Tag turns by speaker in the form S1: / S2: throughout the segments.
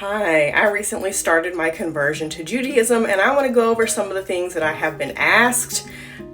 S1: Hi, I recently started my conversion to Judaism, and I want to go over some of the things that I have been asked,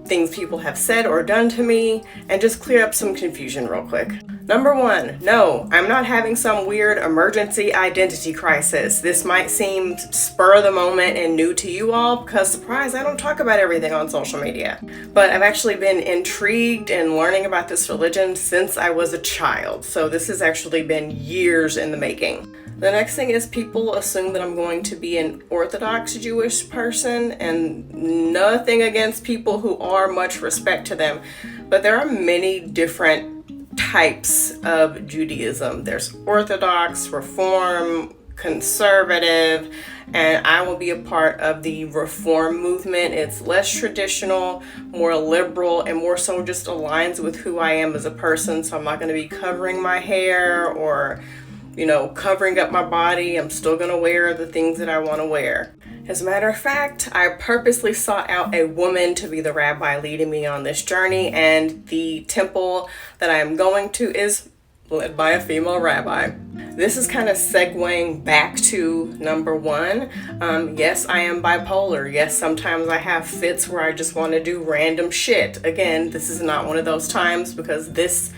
S1: things people have said or done to me, and just clear up some confusion real quick. Number one, no, I'm not having some weird emergency identity crisis. This might seem spur of the moment and new to you all because, surprise, I don't talk about everything on social media. But I've actually been intrigued in learning about this religion since I was a child. So this has actually been years in the making. The next thing is people assume that I'm going to be an Orthodox Jewish person, and nothing against people who are, much respect to them. But there are many different types of Judaism. There's Orthodox, Reform, Conservative, and I will be a part of the Reform movement. It's less traditional, more liberal, and more so just aligns with who I am as a person. So I'm not going to be covering my hair or covering up my body. I'm still going to wear the things that I want to wear. As a matter of fact, I purposely sought out a woman to be the rabbi leading me on this journey, and the temple that I am going to is led by a female rabbi. This is kind of segueing back to number one. Yes, I am bipolar. Yes, sometimes I have fits where I just want to do random shit. Again, this is not one of those times because this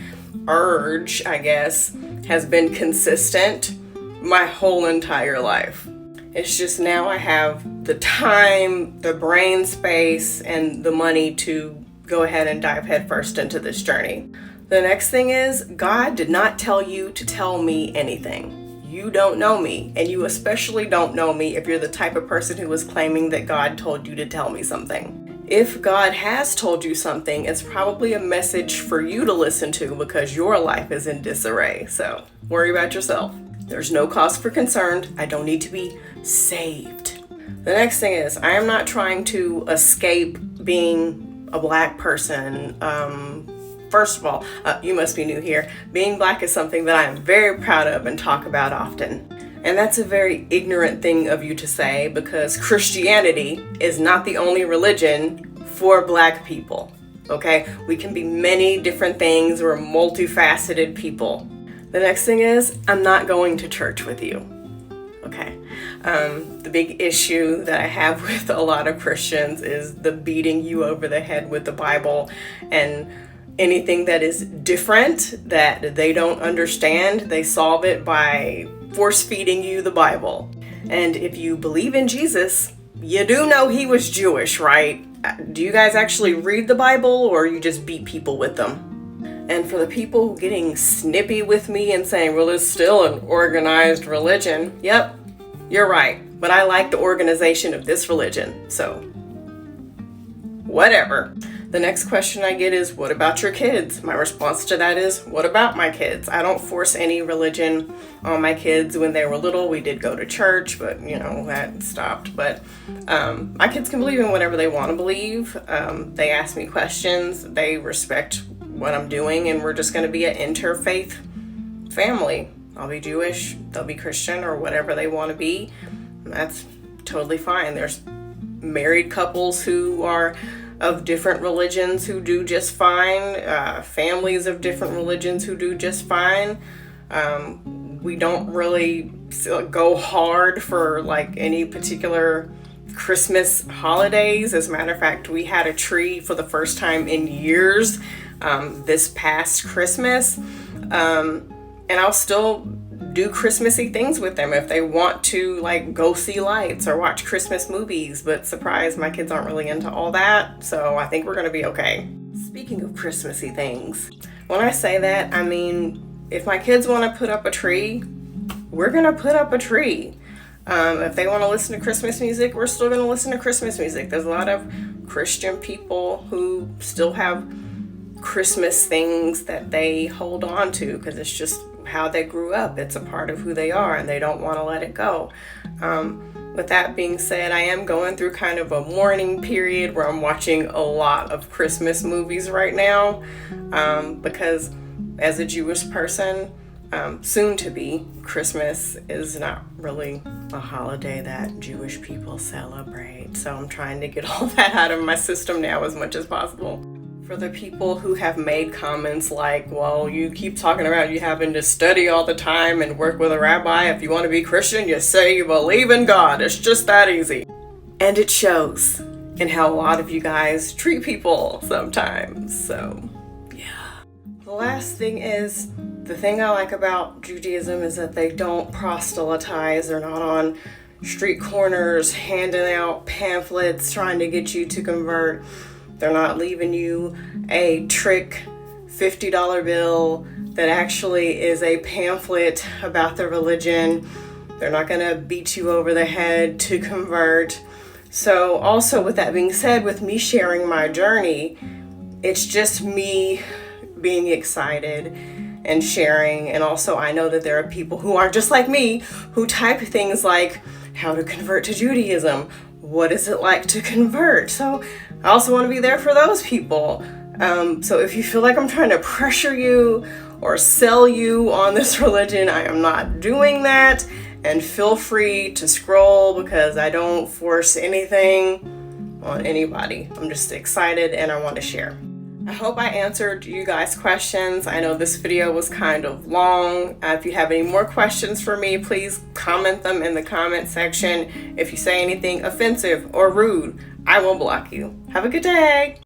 S1: urge, I guess, has been consistent my whole entire life. It's just now I have the time, the brain space, and the money to go ahead and dive headfirst into this journey. The next thing is, God did not tell you to tell me anything. You don't know me, and you especially don't know me if you're the type of person who was claiming that God told you to tell me something. If God has told you something, it's probably a message for you to listen to because your life is in disarray. So worry about yourself. There's no cause for concern. I don't need to be saved. The next thing is, I am not trying to escape being a black person. First of all, you must be new here. Being black is something that I am very proud of and talk about often. And that's a very ignorant thing of you to say because Christianity is not the only religion for black people. Okay? We can be many different things. We're multifaceted people. The next thing is, I'm not going to church with you. Okay. The big issue that I have with a lot of Christians is the beating you over the head with the Bible, and anything that is different that they don't understand, they solve it by force feeding you the Bible. And if you believe in Jesus, you do know he was Jewish, right? Do you guys actually read the Bible, or you just beat people with them? And for the people getting snippy with me and saying, well, it's still an organized religion. Yep, you're right. But I like the organization of this religion. So, whatever. The next question I get is, what about your kids? My response to that is, what about my kids? I don't force any religion on my kids. When they were little, we did go to church, but that stopped. But my kids can believe in whatever they want to believe. They ask me questions. They respect what I'm doing, and we're just going to be an interfaith family. I'll be Jewish, they'll be Christian, or whatever they want to be. That's totally fine. There's married couples who are of different religions who do just fine, families of different religions who do just fine. We don't really go hard for any particular Christmas holidays. As a matter of fact, we had a tree for the first time in years this past Christmas, and I'll still do Christmassy things with them if they want to go see lights or watch Christmas movies. But surprise, my kids aren't really into all that, so I think we're gonna be okay. Speaking of Christmassy things, when I say that, I mean if my kids want to put up a tree, we're gonna put up a tree. If they want to listen to Christmas music, we're still going to listen to Christmas music. There's a lot of Christian people who still have Christmas things that they hold on to because it's just how they grew up. It's a part of who they are, and they don't want to let it go. With that being said, I am going through kind of a mourning period where I'm watching a lot of Christmas movies right now because as a Jewish person, soon to be, Christmas is not really a holiday that Jewish people celebrate. So I'm trying to get all that out of my system now as much as possible. For the people who have made comments like, well, you keep talking about you having to study all the time and work with a rabbi. If you want to be Christian, you say you believe in God. It's just that easy. And it shows in how a lot of you guys treat people sometimes. So, yeah. The last thing is, the thing I like about Judaism is that they don't proselytize. They're not on street corners handing out pamphlets trying to get you to convert. They're not leaving you a trick $50 bill that actually is a pamphlet about the religion. They're not going to beat you over the head to convert. So also, with that being said, with me sharing my journey, it's just me being excited and sharing. And also, I know that there are people who are just like me who type things like, how to convert to Judaism. What is it like to convert? So I also want to be there for those people. So if you feel like I'm trying to pressure you or sell you on this religion, I am not doing that. And feel free to scroll because I don't force anything on anybody. I'm just excited and I want to share. I hope I answered you guys' questions. I know this video was kind of long. If you have any more questions for me, please comment them in the comment section. If you say anything offensive or rude, I will block you. Have a good day.